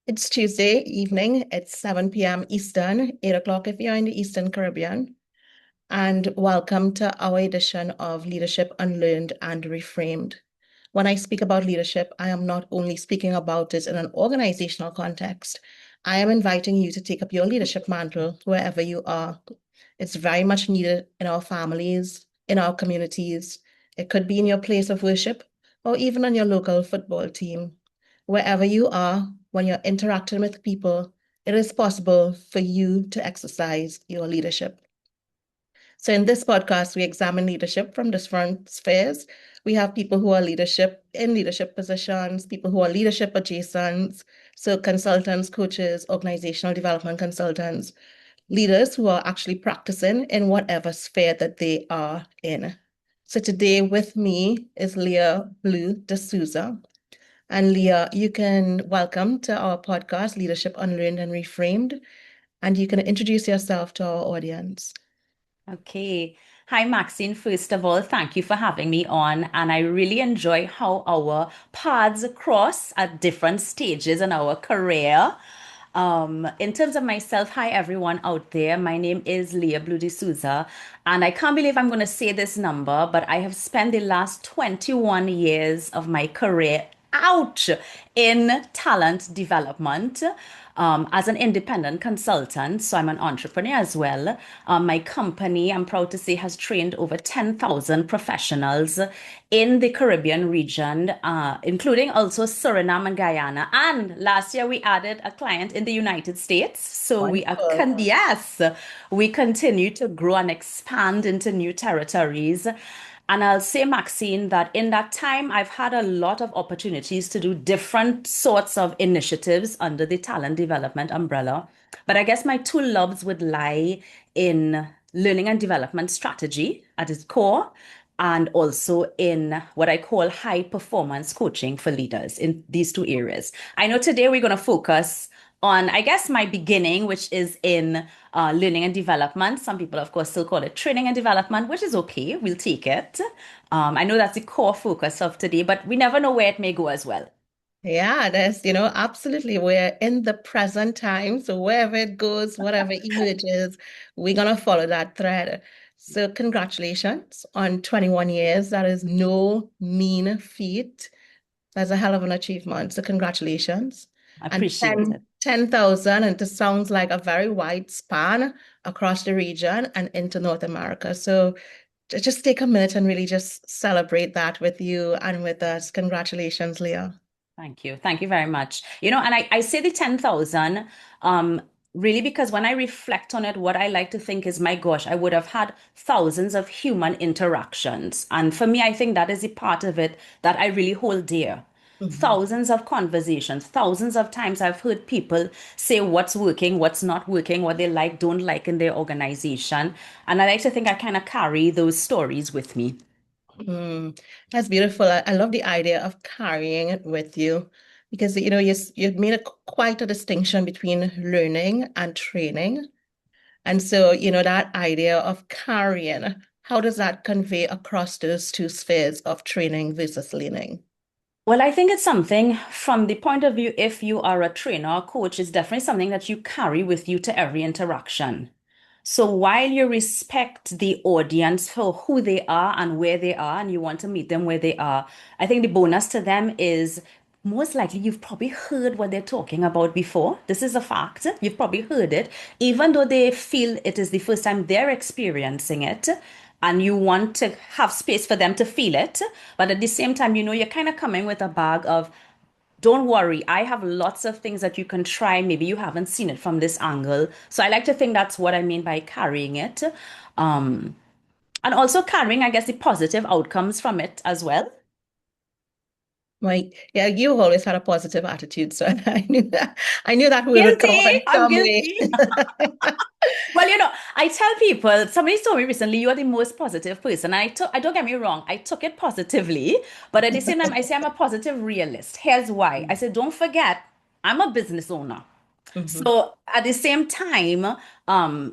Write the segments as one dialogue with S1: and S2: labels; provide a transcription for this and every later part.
S1: It's Tuesday evening. It's 7 p.m. Eastern, 8 o'clock if you're in the Eastern Caribbean. And welcome to our edition of Leadership Unlearned and Reframed. When I speak about leadership, I am not only speaking about it in an organizational context. I am inviting you to take up your leadership mantle wherever you are. It's very much needed in our families, in our communities. It could be in your place of worship or even on your local football team. Wherever you are, when you're interacting with people, it is possible for you to exercise your leadership. So in this podcast, we examine leadership from different spheres. We have people who are leadership in leadership positions, people who are leadership adjacent, so consultants, coaches, organizational development consultants, leaders who are actually practicing in whatever sphere that they are in. So today with me is Leah Blue de Souza. And Leah, you can welcome to our podcast, Leadership Unlearned and Reframed, and you can introduce yourself to our audience.
S2: Okay. Hi, Maxine. First of all, thank you for having me on. And I really enjoy how our paths cross at different stages in our career. In terms of myself, hi everyone out there. My name is Leah Blue de Souza, and I can't believe I'm going to say this number, but I have spent the last 21 years of my career out in talent development as an independent consultant. So I'm an entrepreneur as well. My company, I'm proud to say, has trained over 10,000 professionals in the Caribbean region, including also Suriname and Guyana. And last year we added a client in the United States. So
S1: Wonderful.
S2: yes, we continue to grow and expand into new territories. And I'll say, Maxine, that in that time, I've had a lot of opportunities to do different sorts of initiatives under the talent development umbrella. But I guess my two loves would lie in learning and development strategy at its core, and also in what I call high performance coaching for leaders in these two areas. I know today we're going to focus on, I guess, my beginning, which is in learning and development. Some people, of course, still call it training and development, which is okay. We'll take it. I know that's the core focus of today, but we never know where it may go as well.
S1: Yeah, absolutely. We're in the present time. So wherever it goes, whatever emerges, we're going to follow that thread. So congratulations on 21 years. That is no mean feat. That's a hell of an achievement. So congratulations.
S2: I
S1: And
S2: appreciate it.
S1: 10,000, and this sounds like a very wide span across the region and into North America. So just take a minute and really just celebrate that with you and with us. Congratulations, Leah.
S2: Thank you. Thank you very much. And I say the 10,000 really because when I reflect on it, what I like to think is, my gosh, I would have had thousands of human interactions. And for me, I think that is a part of it that I really hold dear.
S1: Mhm.
S2: Thousands of conversations, thousands of times I've heard people say what's working, what's not working, what they like, don't like in their organization. And I like to think I kind of carry those stories with me.
S1: That's beautiful. I love the idea of carrying it with you because you've made quite a distinction between learning and training. And so, that idea of carrying, how does that convey across those two spheres of training versus learning?
S2: Well, I think it's something from the point of view, if you are a trainer or coach, it's definitely something that you carry with you to every interaction. So while you respect the audience for who they are and where they are, and you want to meet them where they are, I think the bonus to them is most likely you've probably heard what they're talking about before. This is a fact. You've probably heard it, even though they feel it is the first time they're experiencing it. And you want to have space for them to feel it. But at the same time, you're kind of coming with a bag of, don't worry, I have lots of things that you can try. Maybe you haven't seen it from this angle. So I like to think that's what I mean by carrying it. Um, and also carrying, I guess, the positive outcomes from it as well.
S1: Like, yeah, you always had a positive attitude, so I knew that word would come up
S2: Guilty.
S1: in
S2: I'm
S1: some way.
S2: guilty. Well, I tell people, somebody told me recently, you are the most positive person. And I don't get me wrong, I took it positively, but at the same time, I say I'm a positive realist. Here's why. I said, don't forget, I'm a business owner.
S1: Mhm.
S2: So at the same time,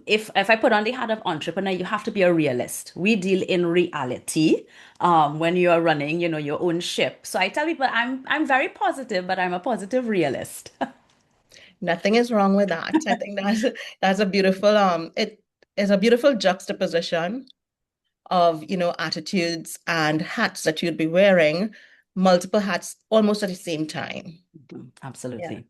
S2: if I put on the hat of entrepreneur, you have to be a realist. We deal in reality, when you are running, your own ship. So I tell people I'm very positive, but I'm a positive realist.
S1: Nothing is wrong with that. I think that's a beautiful it is a beautiful juxtaposition of, attitudes and hats that you'd be wearing, multiple hats almost at the same time.
S2: Mhm,
S1: Yeah.
S2: absolutely.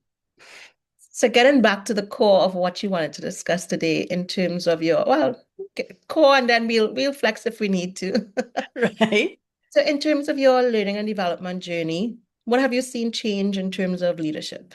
S1: So getting back to the core of what you wanted to discuss today in terms of your, well, core, and then we'll flex if we need to.
S2: Right?
S1: So in terms of your learning and development journey, what have you seen change in terms of leadership?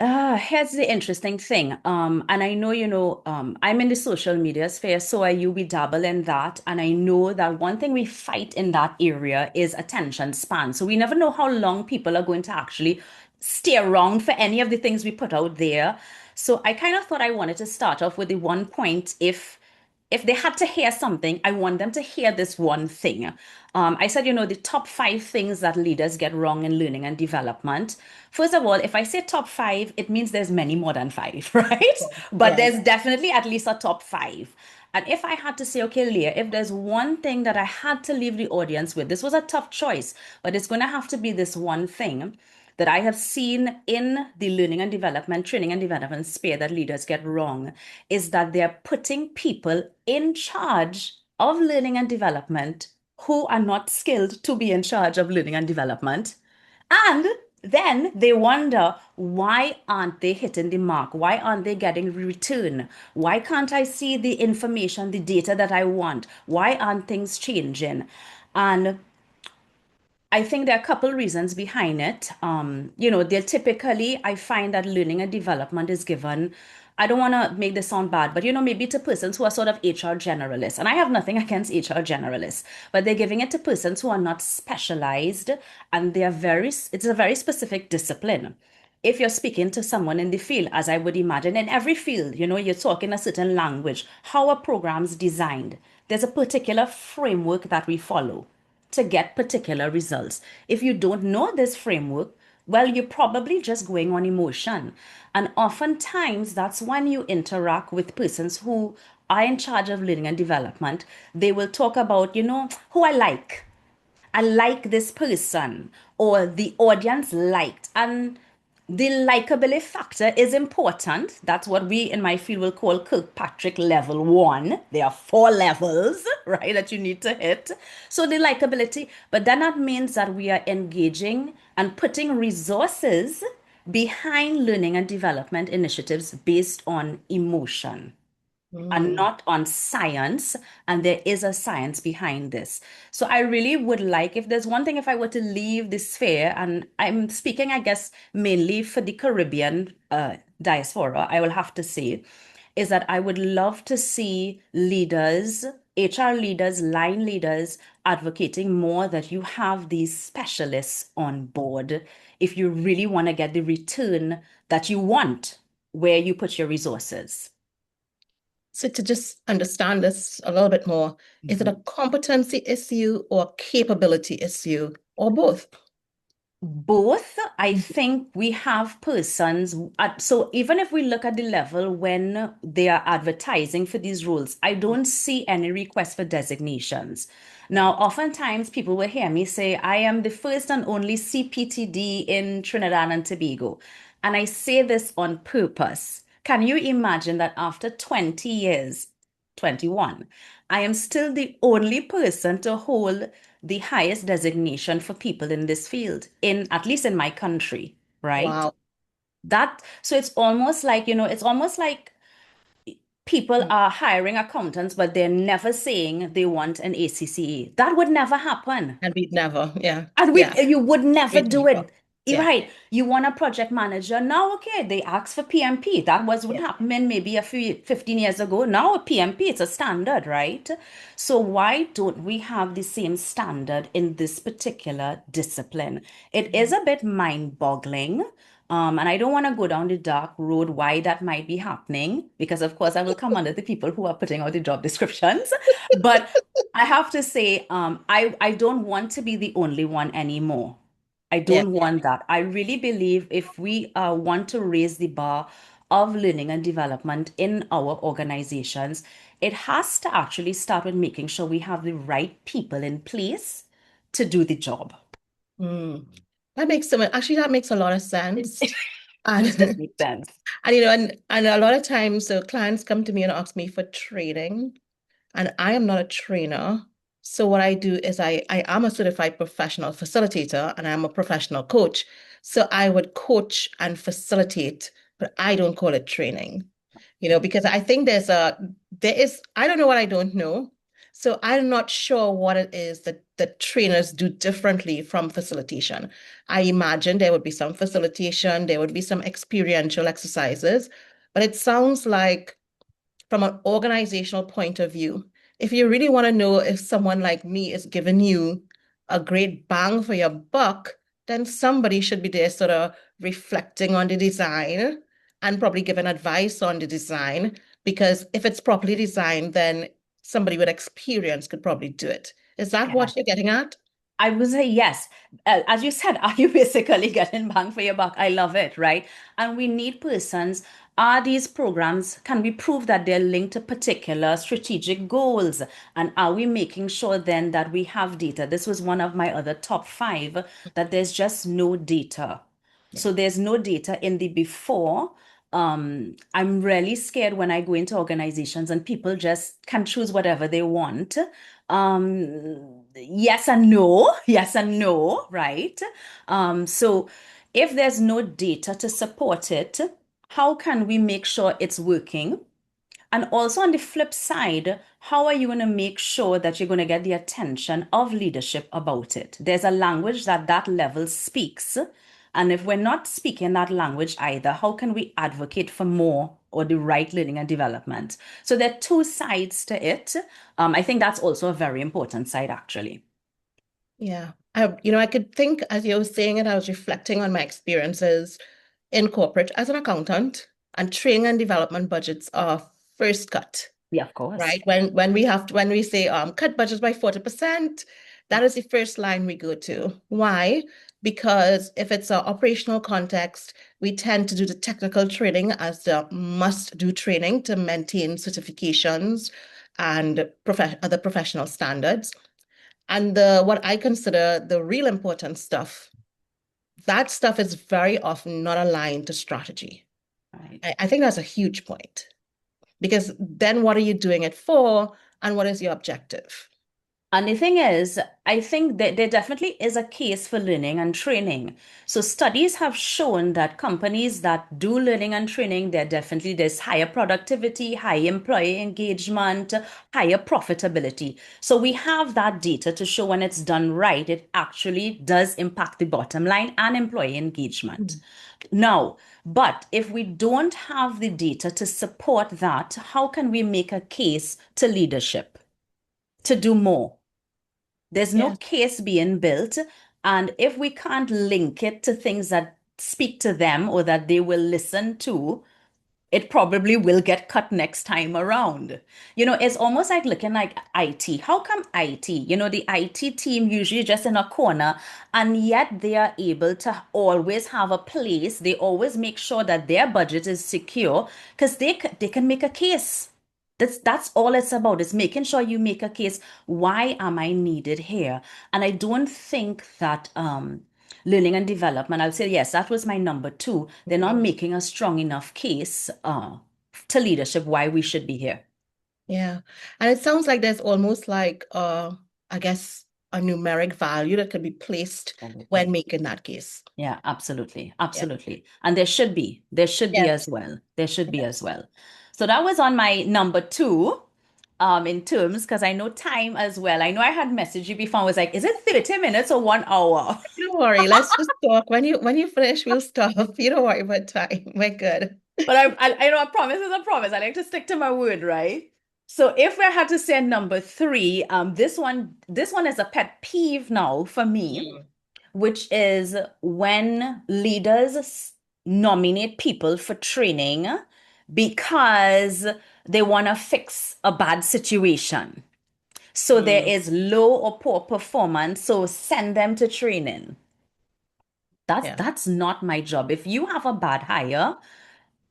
S2: Here's the interesting thing. And I know, I'm in the social media sphere, so I you we dabble in that. And I know that one thing we fight in that area is attention span. So we never know how long people are going to actually stay around for any of the things we put out there. So I kind of thought I wanted to start off with the one point. If they had to hear something, I want them to hear this one thing. I said, the top 5 things that leaders get wrong in learning and development. First of all, if I say top 5, it means there's many more than 5, right? But
S1: Yes.
S2: there's definitely at least a top 5. And if I had to say, okay, Leah, if there's one thing that I had to leave the audience with, this was a tough choice, but it's going to have to be this one thing that I have seen in the learning and development, training and development sphere that leaders get wrong is that they're putting people in charge of learning and development who are not skilled to be in charge of learning and development. And then they wonder, why aren't they hitting the mark? Why aren't they getting return? Why can't I see the information, the data that I want? Why aren't things changing? And I think there are a couple reasons behind it. They're typically, I find that learning and development is given. I don't want to make this sound bad, but maybe to persons who are sort of HR generalists. And I have nothing against HR generalists, but they're giving it to persons who are not specialized and it's a very specific discipline. If you're speaking to someone in the field, as I would imagine, in every field, you're talking a certain language. How are programs designed? There's a particular framework that we follow to get particular results. If you don't know this framework, well, you're probably just going on emotion. And oftentimes, that's when you interact with persons who are in charge of learning and development. They will talk about, who I like. I like this person, or the audience liked. And the likability factor is important. That's what we in my field will call Kirkpatrick level 1. There are 4 levels, right, that you need to hit. So the likability, but then that means that we are engaging and putting resources behind learning and development initiatives based on emotion and
S1: Mm.
S2: not on science. And there is a science behind this. So I really would like, if there's one thing, if I were to leave this sphere, and I'm speaking, I guess, mainly for the Caribbean diaspora, I will have to say, is that I would love to see leaders, HR leaders, line leaders, advocating more that you have these specialists on board if you really want to get the return that you want where you put your resources.
S1: So to just understand this a little bit more, is it a competency issue or a capability issue or both?
S2: Both, I think we have persons. So even if we look at the level when they are advertising for these roles, I don't see any request for designations. Now,
S1: Right.
S2: oftentimes people will hear me say, I am the first and only CPTD in Trinidad and Tobago. And I say this on purpose. Can you imagine that after 20 years, 21, I am still the only person to hold the highest designation for people in this field, in at least in my country, right?
S1: Wow.
S2: So it's almost like, it's almost like people
S1: Mm.
S2: are hiring accountants, but they're never saying they want an ACCA. That would never happen.
S1: And we'd never, yeah,
S2: And
S1: yeah,
S2: you would never
S1: we'd
S2: do
S1: never,
S2: it.
S1: yeah,
S2: Right. You want a project manager. Now, okay, they ask for PMP. That was what
S1: yeah.
S2: happened maybe a few 15 years ago. Now a PMP, it's a standard, right? So why don't we have the same standard in this particular discipline? It is
S1: Mm.
S2: a bit mind-boggling. And I don't want to go down the dark road why that might be happening, because of course I will come under the people who are putting out the job descriptions. But I have to say, I don't want to be the only one anymore. I
S1: Yeah.
S2: don't want that. I really believe if we want to raise the bar of learning and development in our organizations, it has to actually start with making sure we have the right people in place to do the job.
S1: Mm. That makes so much, actually, that makes a lot of sense.
S2: Which just
S1: And
S2: makes sense.
S1: and a lot of times so clients come to me and ask me for training. And I am not a trainer. So what I do is I am a certified professional facilitator and I'm a professional coach. So I would coach and facilitate, but I don't call it training. Because I think I don't know what I don't know. So I'm not sure what it is that the trainers do differently from facilitation. I imagine there would be some facilitation, there would be some experiential exercises, but it sounds like from an organizational point of view, if you really want to know if someone like me is giving you a great bang for your buck, then somebody should be there sort of reflecting on the design and probably giving advice on the design. Because if it's properly designed, then somebody with experience could probably do it. Is that
S2: Yeah.
S1: what you're getting at?
S2: I would say yes. As you said, are you basically getting bang for your buck? I love it, right? And we need persons. Are these programs, can we prove that they're linked to particular strategic goals? And are we making sure then that we have data? This was one of my other top five, that there's just no data.
S1: Yeah.
S2: So there's no data in the before. I'm really scared when I go into organizations and people just can choose whatever they want. Yes and no, yes and no, right? So if there's no data to support it, how can we make sure it's working? And also on the flip side, how are you going to make sure that you're going to get the attention of leadership about it? There's a language that that level speaks. And if we're not speaking that language either, how can we advocate for more or the right learning and development? So there are two sides to it. I think that's also a very important side, actually.
S1: Yeah. I could think as you were saying it, I was reflecting on my experiences in corporate as an accountant, and training and development budgets are first cut,
S2: Yeah, of course.
S1: right? When we say cut budgets by 40%, that is the first line we go to. Why? Because if it's an operational context, we tend to do the technical training as the must-do training to maintain certifications and other professional standards. And the what I consider the real important stuff, that stuff is very often not aligned to strategy.
S2: Right.
S1: I think that's a huge point because then what are you doing it for and what is your objective?
S2: And the thing is, I think that there definitely is a case for learning and training. So studies have shown that companies that do learning and training, there's higher productivity, high employee engagement, higher profitability. So we have that data to show when it's done right, it actually does impact the bottom line and employee engagement.
S1: Mm.
S2: Now, but if we don't have the data to support that, how can we make a case to leadership to do more? There's no
S1: Yes.
S2: case being built. And if we can't link it to things that speak to them or that they will listen to, it probably will get cut next time around. It's almost like looking like IT. How come IT? The IT team usually just in a corner, and yet they are able to always have a place. They always make sure that their budget is secure because they can make a case. That's all it's about, is making sure you make a case. Why am I needed here? And I don't think that learning and development, I'll say, yes, that was my number two. They're not
S1: Mhm.
S2: making a strong enough case to leadership why we should be here.
S1: Yeah. And it sounds like there's almost like I guess a numeric value that could be placed when
S2: Absolutely.
S1: making that case.
S2: Yeah, absolutely.
S1: Yeah.
S2: Absolutely. And there should be
S1: Yes.
S2: as well. There should be as
S1: Yes.
S2: well. So that was on my number two, in terms, because I know time as well. I know I had messaged you before. I was like, is it 30 minutes or 1 hour?
S1: Don't worry. Let's just talk. When you finish, we'll stop. You don't worry about time. We're good.
S2: But I know a promise is a promise. I like to stick to my word, right? So if we had to say number three, this one is a pet peeve now for me,
S1: Mm.
S2: which is when leaders nominate people for training because they want to fix a bad situation. So there
S1: Mm.
S2: is low or poor performance, so send them to training. That's
S1: Yeah.
S2: that's not my job. If you have a bad hire,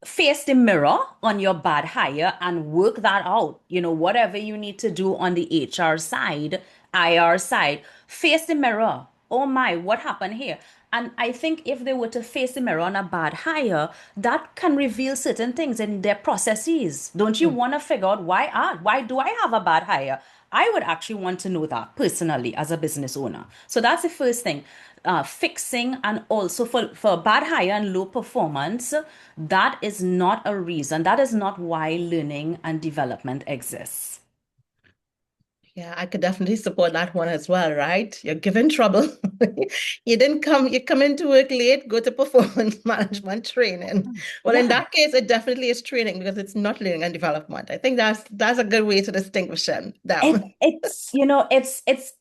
S2: face the mirror on your bad hire and work that out. Whatever you need to do on the HR side, IR side, face the mirror. Oh my, what happened here? And I think if they were to face the mirror on a bad hire, that can reveal certain things in their processes. Don't you
S1: Mm.
S2: want to figure out why do I have a bad hire? I would actually want to know that personally as a business owner. So that's the first thing. Fixing, and also for bad hire and low performance, that is not a reason. That is not why learning and development exists.
S1: Yeah, I could definitely support that one as well, right? You're given trouble. You come into work late, go to performance management training. Well, in
S2: Yeah.
S1: that case, it definitely is training because it's not learning and development. I think that's a good way to distinguish them.
S2: It's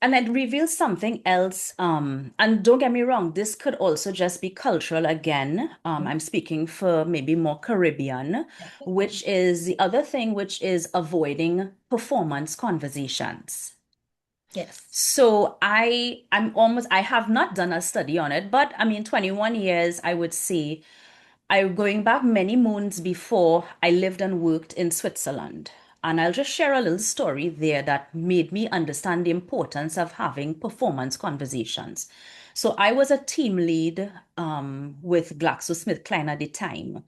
S2: and it reveals something else. And don't get me wrong, this could also just be cultural again. I'm speaking for maybe more Caribbean, which is the other thing, which is avoiding performance conversations.
S1: Yes.
S2: So I have not done a study on it, but I mean, 21 years, I would say, going back many moons before, I lived and worked in Switzerland. And I'll just share a little story there that made me understand the importance of having performance conversations. So I was a team lead with GlaxoSmithKline at the time,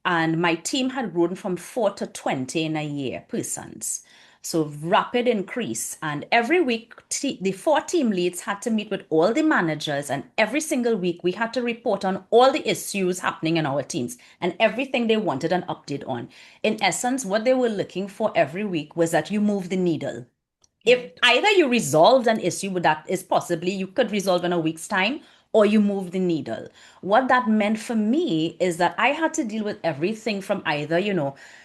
S2: and my team had grown from 4 to 20 in a year, persons. So rapid increase. And every week, the four team leads had to meet with all the managers, and every single week we had to report on all the issues happening in our teams and everything they wanted an update on. In essence, what they were looking for every week was that you move the needle. If
S1: Right.
S2: either you resolved an issue that is possibly you could resolve in a week's time, or you move the needle. What that meant for me is that I had to deal with everything from either,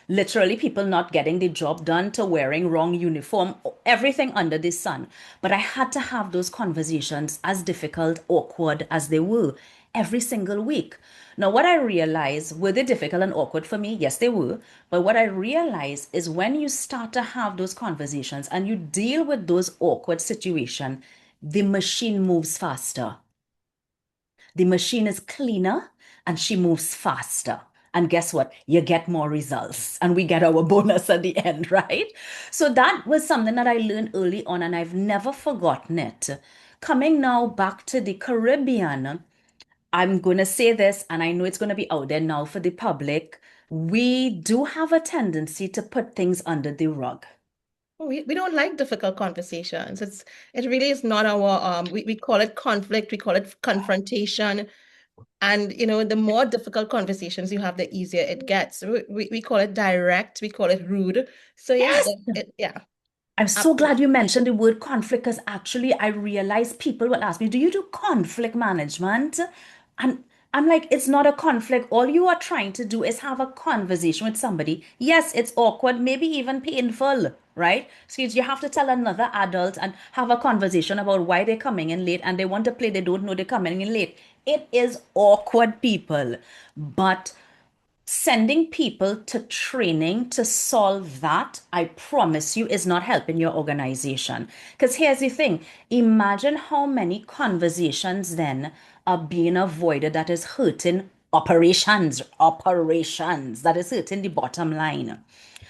S2: literally people not getting the job done to wearing wrong uniform, everything under the sun. But I had to have those conversations, as difficult, awkward as they were, every single week. Now, what I realized, were they difficult and awkward for me? Yes, they were. But what I realized is when you start to have those conversations and you deal with those awkward situations, the machine moves faster. The machine is cleaner and she moves faster. And guess what? You get more results and we get our bonus at the end, right? So that was something that I learned early on and I've never forgotten it. Coming now back to the Caribbean, I'm going to say this, and I know it's going to be out there now for the public. We do have a tendency to put things under the rug.
S1: We don't like difficult conversations. It really is not our we call it conflict, we call it confrontation. And the more difficult conversations you have, the easier it gets. We call it direct, we call it rude. So yeah,
S2: Yes.
S1: yeah,
S2: I'm so glad
S1: absolutely.
S2: you mentioned the word conflict because actually I realized people will ask me, do you do conflict management? And I'm like, it's not a conflict. All you are trying to do is have a conversation with somebody. Yes, it's awkward, maybe even painful, right? So you have to tell another adult and have a conversation about why they're coming in late and they want to play, they don't know they're coming in late. It is awkward, people. But sending people to training to solve that, I promise you, is not helping your organization. Because here's the thing, imagine how many conversations then are being avoided that is hurting operations, that is hurting the bottom line.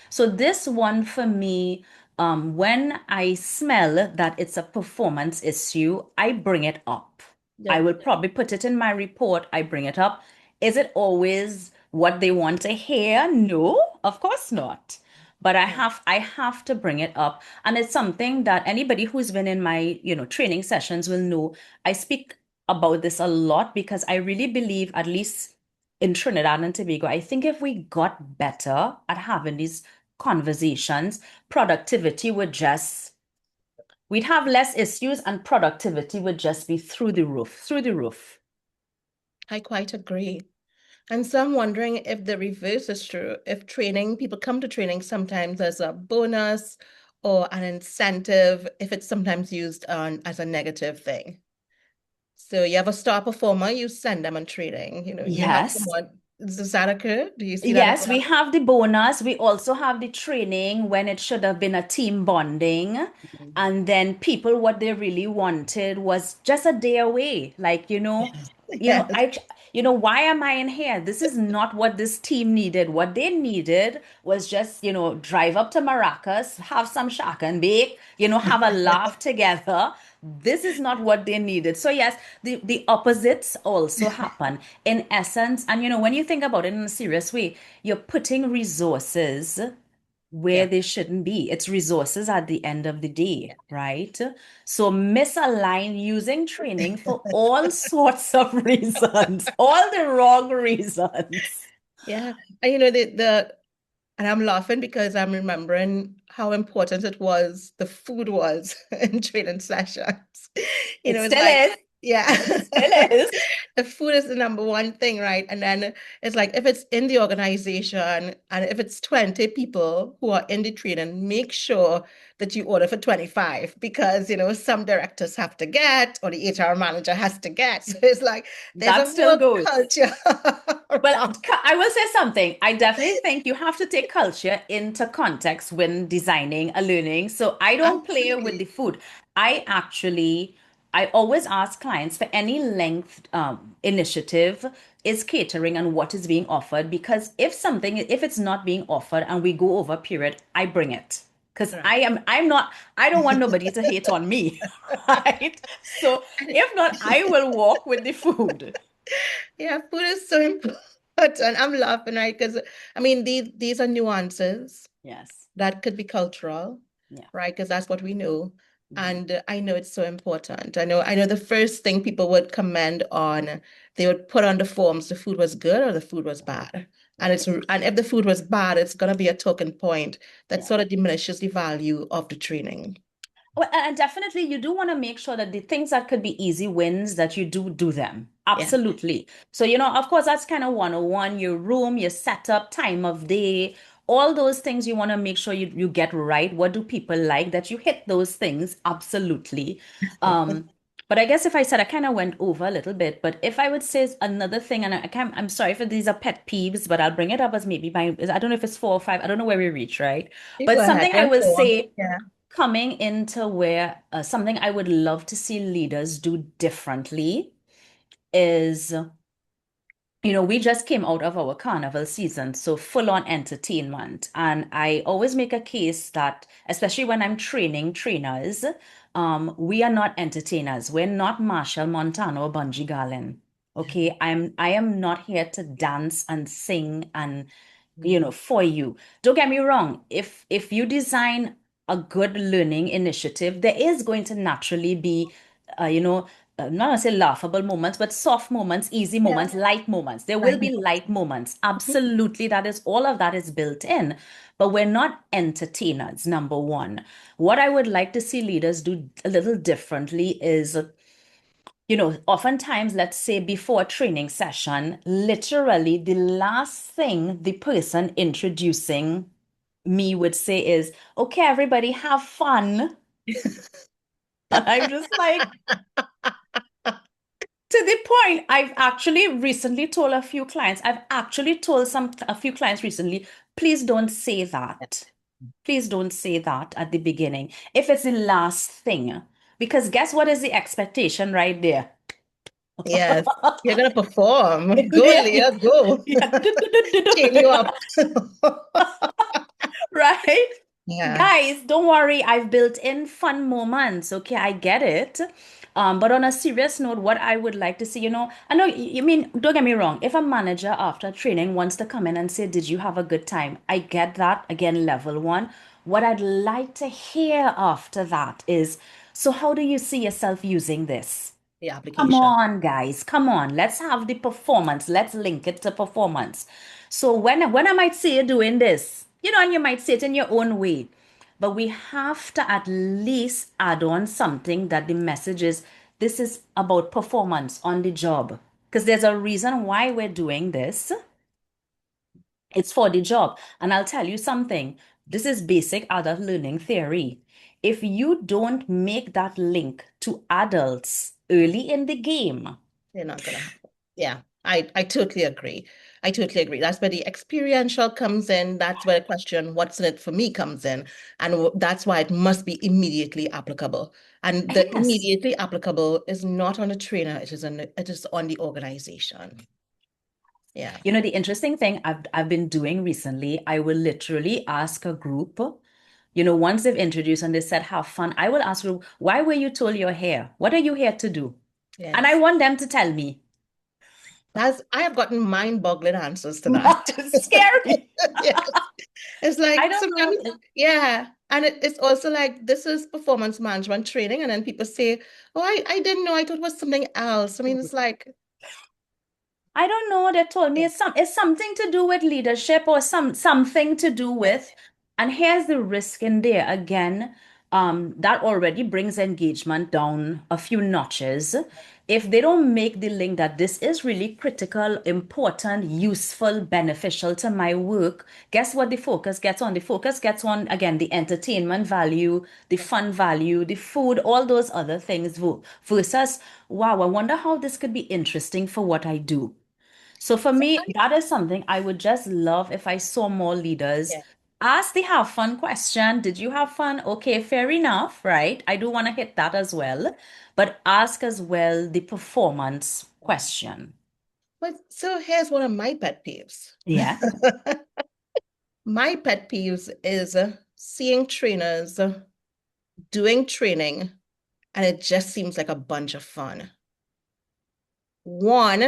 S2: So this one for me, when I smell that it's a performance issue, I bring it up.
S1: Yeah.
S2: I will probably put it in my report. I bring it up. Is it always what they want to hear? No, of course not. But
S1: Yeah.
S2: I have to bring it up. And it's something that anybody who's been in my, training sessions will know. I speak about this a lot because I really believe, at least in Trinidad and Tobago, I think if we got better at having these conversations, productivity would just, we'd have less issues and productivity would just be through the roof, through the roof.
S1: I quite agree. And so I'm wondering if the reverse is true. If people come to training sometimes as a bonus or an incentive, if it's sometimes used as a negative thing. So you have a star performer, you send them on training. You have
S2: Yes.
S1: someone. Does that occur? Do you see that as
S2: Yes, we
S1: well?
S2: have the bonus. We also have the training when it should have been a team bonding.
S1: Mhm.
S2: And then people, what they really wanted was just a day away. Like,
S1: Yes. Yes.
S2: why am I in here? This is not what this team needed. What they needed was just, drive up to Maracas, have some shack and bake, have a laugh together. This is not what they needed. So yes, the opposites also happen in essence. And when you think about it in a serious way, you're putting resources where
S1: Yeah.
S2: they shouldn't be. It's resources at the end of the day,
S1: Yeah.
S2: right? So misalign using training for all sorts of reasons, all the wrong reasons.
S1: Yeah. And the and I'm laughing because I'm remembering how important the food was in training sessions.
S2: It
S1: It's
S2: still
S1: like,
S2: is.
S1: yeah,
S2: It still is.
S1: the food is the number one thing, right? And then it's like if it's in the organization and if it's 20 people who are in the training, make sure that you order for 25 because, some directors have to get or the HR manager has to get. So it's like there's a
S2: That still
S1: whole
S2: goes.
S1: culture
S2: Well,
S1: around.
S2: I will say something. I definitely think you have to take culture into context when designing a learning. So I don't play with the
S1: Absolutely.
S2: food. I always ask clients for any length initiative is catering and what is being offered because if it's not being offered and we go over a period, I bring it. Because
S1: Right.
S2: I don't want nobody to hate on me, right? So if not, I will walk with the food.
S1: Yeah, food is so important. I'm laughing, right? Because I mean, these are nuances
S2: Yes.
S1: that could be cultural,
S2: Yeah.
S1: right? Because that's what we know.
S2: Mhm.
S1: And I know it's so important. I know the first thing people would comment on, they would put on the forms, the food was good or the food was bad.
S2: Yeah.
S1: And if the food was bad, it's gonna be a token point that
S2: Yeah.
S1: sort of diminishes the value of the training.
S2: Well, and definitely you do want to make sure that the things that could be easy wins that you do them.
S1: Yeah.
S2: Absolutely. So, of course, that's kind of 101, your room, your setup, time of day, all those things you want to make sure you get right. What do people like that you hit those things? Absolutely. Um, but I guess if I said I kind of went over a little bit, but if I would say another thing, and I'm sorry if these are pet peeves, but I'll bring it up as maybe I don't know if it's 4 or 5, I don't know where we reach, right?
S1: You
S2: But
S1: go ahead.
S2: something I
S1: That's
S2: will
S1: all.
S2: say
S1: Yeah.
S2: coming into where something I would love to see leaders do differently is, we just came out of our carnival season, so full on entertainment. And I always make a case that, especially when I'm training trainers, we are not entertainers. We're not Marshall Montano or Bungie Garlin. Okay, I am not here to dance and sing and
S1: Mhm.
S2: for you. Don't get me wrong. If you design a good learning initiative, there is going to naturally be, uh, you know, not gonna say laughable moments, but soft moments, easy
S1: Yeah.
S2: moments, light moments. There will
S1: Like,
S2: be light moments.
S1: mhm.
S2: Absolutely, that is all of that is built in. But we're not entertainers, number one. What I would like to see leaders do a little differently is oftentimes, let's say before a training session, literally the last thing the person introducing me would say is, okay, everybody have fun. And I'm just like, to the point, I've actually recently told a few clients recently, please don't say that. Please don't say that at the beginning. If it's the last thing, because guess what is the expectation right there?
S1: Yes, you're gonna perform. Go,
S2: Yeah,
S1: Leah, go.
S2: yeah.
S1: Chain you up.
S2: Right?
S1: Yeah,
S2: Guys, don't worry. I've built in fun moments. Okay, I get it. But on a serious note, what I would like to see, I know you mean, don't get me wrong. If a manager after training wants to come in and say, did you have a good time? I get that. Again, level one. What I'd like to hear after that is, so how do you see yourself using this?
S1: the
S2: Come
S1: application.
S2: on, guys. Come on. Let's have the performance. Let's link it to performance. So when I might see you doing this, and you might say it in your own way, but we have to at least add on something that the message is this is about performance on the job. Because there's a reason why we're doing this. It's for the job. And I'll tell you something. This is basic adult learning theory. If you don't make that link to adults early in the game,
S1: They're not gonna happen. Yeah, I totally agree. I totally agree. That's where the experiential comes in. That's where the question, what's in it for me, comes in. And that's why it must be immediately applicable. And the
S2: yes.
S1: immediately applicable is not on the trainer, it is on the organization. Yeah.
S2: You know, the interesting thing I've been doing recently, I will literally ask a group, you know, once they've introduced and they said have fun, I will ask you, why were you told you're here? What are you here to do? And I
S1: Yes.
S2: want them to tell me.
S1: I have gotten mind-boggling answers to that.
S2: That is scary.
S1: Yes. It's
S2: I
S1: like
S2: don't
S1: sometimes,
S2: know.
S1: yeah. And it's also like this is performance management training. And then people say, oh, I didn't know. I thought it was something else. I mean, it's like,
S2: I don't know. They told me
S1: yeah,
S2: it's something to do with leadership or something to do
S1: yeah,
S2: with. And here's the risk in there again. That already brings engagement down a few notches. If they don't make the link that this is really critical, important, useful, beneficial to my work, guess what the focus gets on? The focus gets on, again, the entertainment value, the
S1: yeah.
S2: fun value, the food, all those other things versus, wow, I wonder how this could be interesting for what I do. So for
S1: So
S2: me, that is something I would just love if I saw more leaders
S1: yeah,
S2: ask the have fun question. Did you have fun? Okay, fair enough, right? I do want to hit that as well, but ask as well the performance question.
S1: but so here's one of my pet peeves.
S2: Yeah.
S1: My pet peeves is seeing trainers doing training, and it just seems like a bunch of fun. One,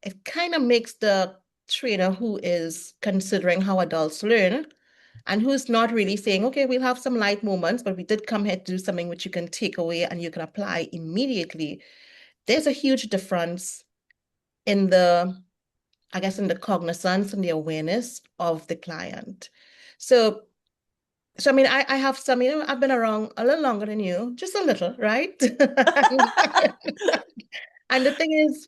S1: it kind of makes the trainer who is considering how adults learn and who's not really saying, okay, we'll have some light moments, but we did come here to do something which you can take away and you can apply immediately. There's a huge difference in I guess, in the cognizance and the awareness of the client. So, so I mean, I have some, I've been around a little longer than you, just a little, right? And the thing is,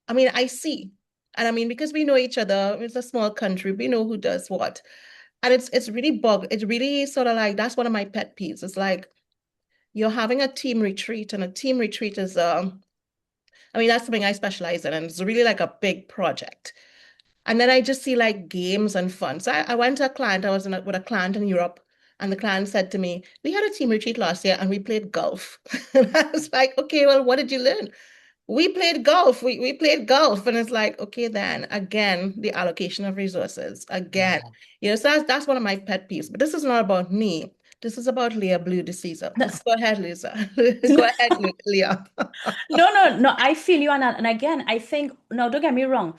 S1: I mean, I see. And I mean, because we know each other, it's a small country, we know who does what. And it's really sort of like that's one of my pet peeves. It's like you're having a team retreat, and a team retreat is I mean, that's something I specialize in, and it's really like a big project. And then I just see like games and fun. So I went to a client, I was with a client in Europe, and the client said to me, we had a team retreat last year and we played golf. And I was like, okay, well, what did you learn? We played golf. We played golf. And it's like, okay, then again, the allocation of resources. Again,
S2: Yeah.
S1: so that's one of my pet peeves. But this is not about me. This is about Leah Blue de Souza.
S2: No,
S1: Let's go ahead, Lisa. Go ahead, Leah.
S2: no, I feel you on that. And again, I think, no, don't get me wrong.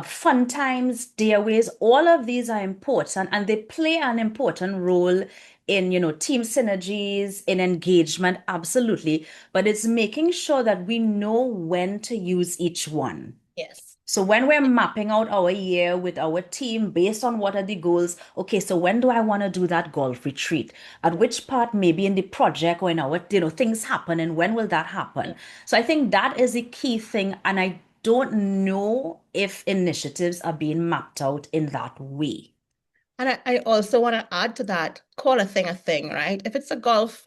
S2: Fun times, dayaways, all of these are important and they play an important role in, you know, team synergies, in engagement, absolutely. But it's making sure that we know when to use each one.
S1: Yes.
S2: So when we're mapping out our year with our team based on what are the goals, okay, so when do I want to do that golf retreat? At which part maybe in the project or in our, you know, things happen and when will that happen? So I think that is a key thing. And I don't know if initiatives are being mapped out in that way.
S1: And I also want to add to that, call a thing, right? If it's a golf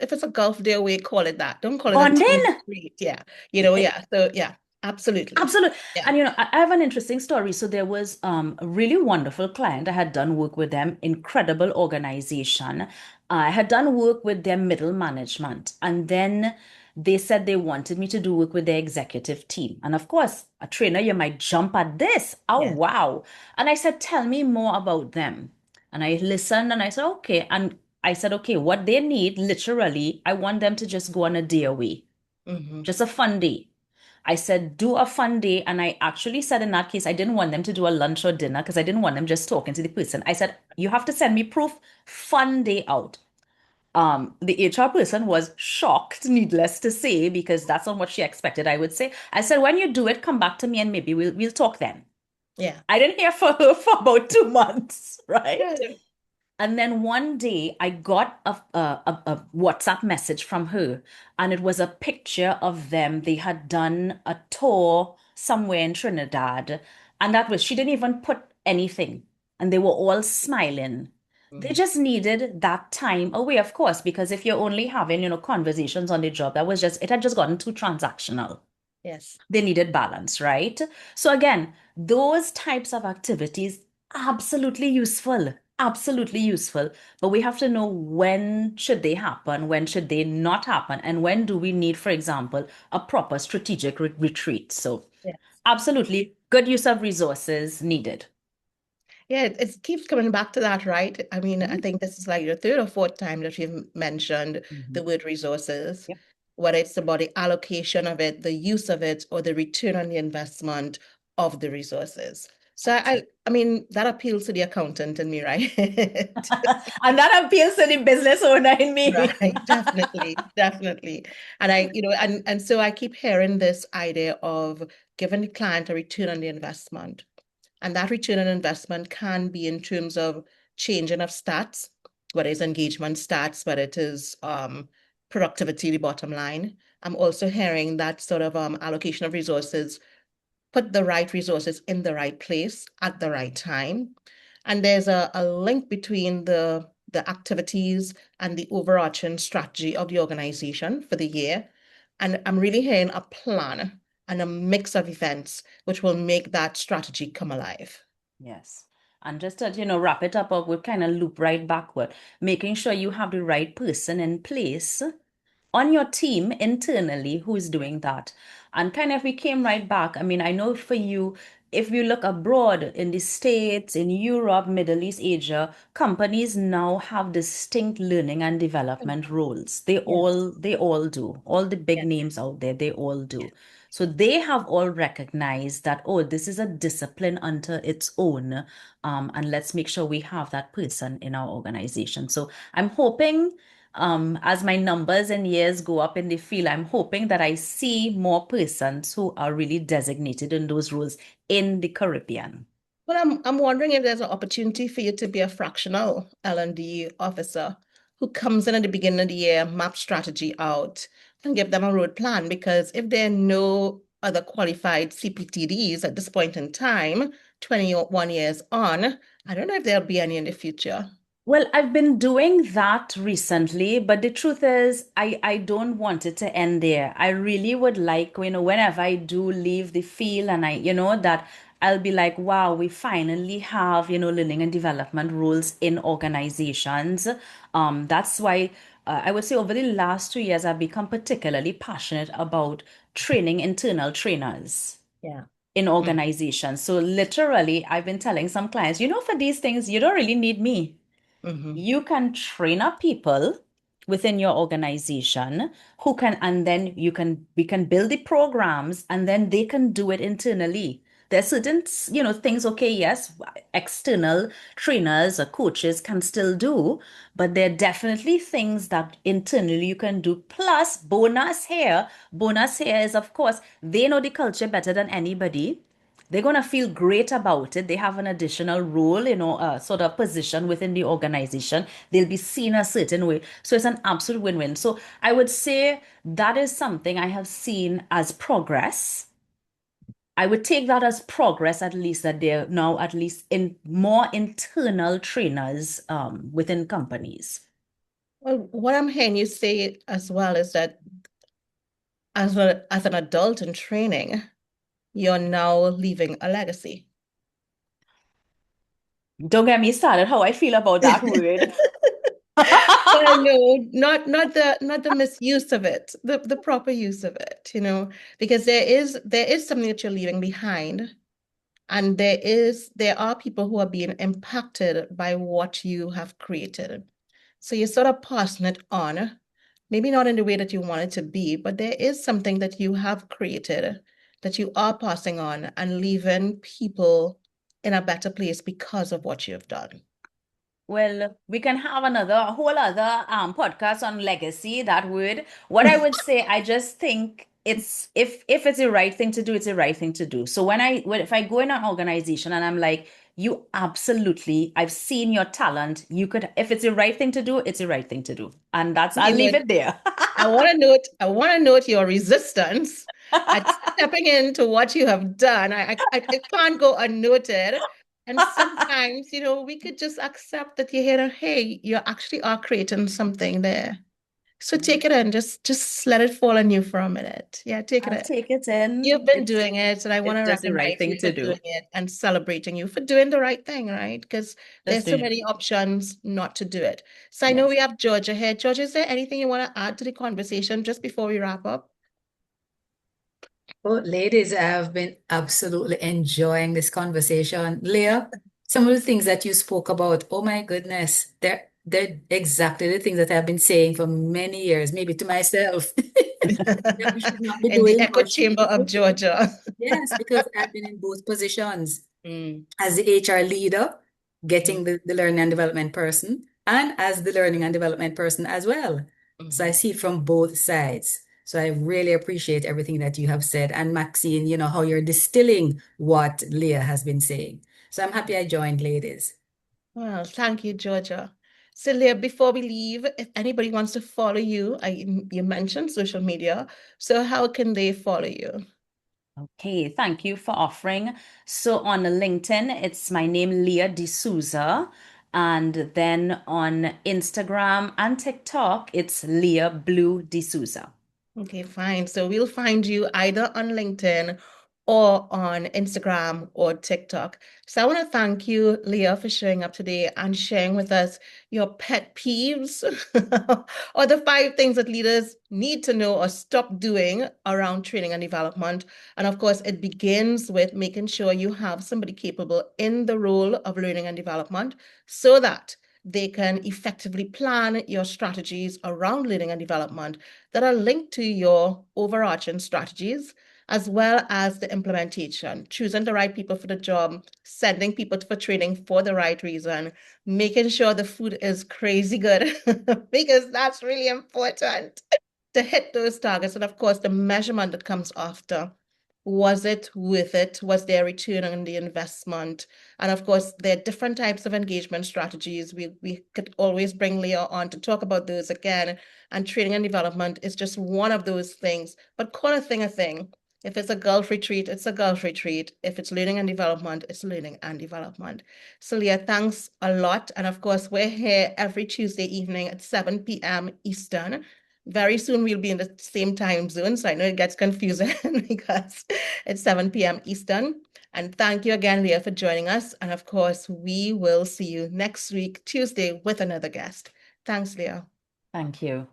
S1: day away, call it that. Don't call it a
S2: Bonding.
S1: team retreat. Yeah. Yeah. So yeah, absolutely.
S2: Absolutely.
S1: Yeah.
S2: And you know, I have an interesting story. So there was a really wonderful client. I had done work with them, incredible organization. I had done work with their middle management. And then they said they wanted me to do work with their executive team. And of course, a trainer, you might jump at this. Oh,
S1: Yes.
S2: wow. And I said, tell me more about them. And I listened and I said, okay. And I said, okay, what they need, literally, I want them to just go on a day away,
S1: Hmm.
S2: just a fun day. I said, do a fun day. And I actually said in that case, I didn't want them to do a lunch or dinner because I didn't want them just talking to the person. I said, you have to send me proof, fun day out. The HR person was shocked, needless to say, because that's not what she expected, I would say. I said, when you do it, come back to me and maybe we'll talk then.
S1: Yeah.
S2: I didn't hear from her for about 2 months, right?
S1: Good.
S2: And then one day I got a WhatsApp message from her, and it was a picture of them. They had done a tour somewhere in Trinidad, and that was, she didn't even put anything, and they were all smiling. They
S1: Mhm.
S2: just needed that time away, of course, because if you're only having, you know, conversations on the job, it had just gotten too transactional.
S1: Yes.
S2: They needed balance, right? So again, those types of activities, absolutely useful, absolutely useful. But we have to know when should they happen, when should they not happen, and when do we need, for example, a proper strategic retreat. So
S1: Yes.
S2: absolutely. Good use of resources needed.
S1: Yeah, it keeps coming back to that, right? I mean, I
S2: Mhm.
S1: think this is like the third or fourth time that you've mentioned the
S2: Mhm.
S1: word resources,
S2: Yep,
S1: whether it's about the allocation of it, the use of it, or the return on the investment of the resources. So
S2: absolutely.
S1: I mean, that appeals to the accountant in me, right?
S2: And that appeals to the business owner in me.
S1: Right, definitely, definitely. And and so I keep hearing this idea of giving the client a return on the investment. And that return on investment can be in terms of changing of stats, whether it's engagement stats, whether it is productivity, the bottom line. I'm also hearing that sort of allocation of resources, put the right resources in the right place at the right time. And there's a link between the activities and the overarching strategy of the organization for the year. And I'm really hearing a plan and a mix of events which will make that strategy come alive.
S2: Yes. And just to, wrap it up, we'll kind of loop right backward, making sure you have the right person in place on your team internally who is doing that. And kind of we came right back. I mean, I know for you, if you look abroad in the States, in Europe, Middle East, Asia, companies now have distinct learning and development roles. They
S1: Yes,
S2: all they all do. All the big
S1: yes,
S2: names out there, they all do. So they have all recognized that, oh, this is a discipline unto its own. And let's make sure we have that person in our organization. So I'm hoping as my numbers and years go up in the field, I'm hoping that I see more persons who are really designated in those roles in the Caribbean.
S1: but I'm wondering if there's an opportunity for you to be a fractional L&D officer who comes in at the beginning of the year, map strategy out, and give them a road plan. Because if there are no other qualified CPTDs at this point in time, 21 years on, I don't know if there'll be any in the future.
S2: Well, I've been doing that recently, but the truth is, I don't want it to end there. I really would like, whenever I do leave the field and that I'll be like, wow, we finally have, learning and development roles in organizations. That's why I would say over the last 2 years, I've become particularly passionate about training internal trainers
S1: Yeah.
S2: in organizations. So literally, I've been telling some clients, for these things, you don't really need me.
S1: Mm-hmm.
S2: You can train up people within your organization who can, and then we can build the programs and then they can do it internally. There's certain, things, okay, yes, external trainers or coaches can still do, but there are definitely things that internally you can do. Plus, bonus here is, of course, they know the culture better than anybody. They're going to feel great about it. They have an additional role, a sort of position within the organization. They'll be seen a certain way. So it's an absolute win-win. So I would say that is something I have seen as progress. I would take that as progress, at least that they're now at least in more internal trainers within companies.
S1: Well, what I'm hearing you say as well is that as an adult in training, you're now leaving a legacy.
S2: Don't get me started how I feel about that word.
S1: Well, no, not the misuse of it, the proper use of it, because there is something that you're leaving behind, and there are people who are being impacted by what you have created. So you're sort of passing it on, maybe not in the way that you want it to be, but there is something that you have created that you are passing on and leaving people in a better place because of what you've done.
S2: Well, we can have a whole other podcast on legacy, that word. What I would say, I just think it's if it's the right thing to do, it's the right thing to do. So if I go in an organization and I'm like, you absolutely, I've seen your talent, you could, if it's the right thing to do, it's the right thing to do. And I'll
S1: You
S2: leave
S1: know,
S2: it there.
S1: I want to note your resistance at stepping into what you have done. It can't go unnoted. And sometimes, we could just accept that you hear, hey, you actually are creating something there. So take it in, just let it fall on you for a minute. Yeah, take it
S2: I'll
S1: in.
S2: take it in.
S1: You've been doing it, and I want
S2: It's
S1: to
S2: just the right
S1: recognize
S2: thing
S1: you for
S2: to
S1: doing
S2: do.
S1: it and celebrating you for doing the right thing, right? Because
S2: Just
S1: there's so
S2: doing it.
S1: many options not to do it. So I know
S2: Yes.
S1: we have Georgia here. Georgia, is there anything you want to add to the conversation just before we wrap up?
S3: Oh, ladies, I have been absolutely enjoying this conversation. Leah, some of the things that you spoke about, oh my goodness, they're exactly the things that I've been saying for many years, maybe to myself, that we should not be
S1: In the
S3: doing
S1: echo
S3: or should
S1: chamber
S3: be
S1: of
S3: doing.
S1: Georgia.
S3: Yes, because I've been in both positions
S1: Mm,
S3: as the HR leader,
S1: mhm,
S3: getting the learning and development person, and as the learning and development person as well. So I
S1: mhm.
S3: see it from both sides. So I really appreciate everything that you have said. And Maxine, how you're distilling what Leah has been saying. So I'm happy I joined, ladies.
S1: Well, thank you, Georgia. Celia, before we leave, if anybody wants to follow you, you mentioned social media. So how can they follow you?
S2: Okay, thank you for offering. So on LinkedIn, it's my name, Leah de Souza. And then on Instagram and TikTok, it's Leah Blue de Souza.
S1: Okay, fine. So we'll find you either on LinkedIn or on Instagram or TikTok. So I want to thank you, Leah, for showing up today and sharing with us your pet peeves or the 5 things that leaders need to know or stop doing around training and development. And of course, it begins with making sure you have somebody capable in the role of learning and development so that they can effectively plan your strategies around learning and development that are linked to your overarching strategies, as well as the implementation, choosing the right people for the job, sending people for training for the right reason, making sure the food is crazy good, because that's really important to hit those targets. And of course, the measurement that comes after. Was it worth it? Was there a return on the investment? And of course, there are different types of engagement strategies. We could always bring Leah on to talk about those again. And training and development is just one of those things. But call a thing a thing. If it's a Gulf retreat, it's a Gulf retreat. If it's learning and development, it's learning and development. So Leah, thanks a lot. And of course, we're here every Tuesday evening at 7 p.m. Eastern. Very soon we'll be in the same time zone, so I know it gets confusing because it's 7 p.m. Eastern. And thank you again, Leah, for joining us. And of course, we will see you next week, Tuesday, with another guest. Thanks, Leah.
S2: Thank you.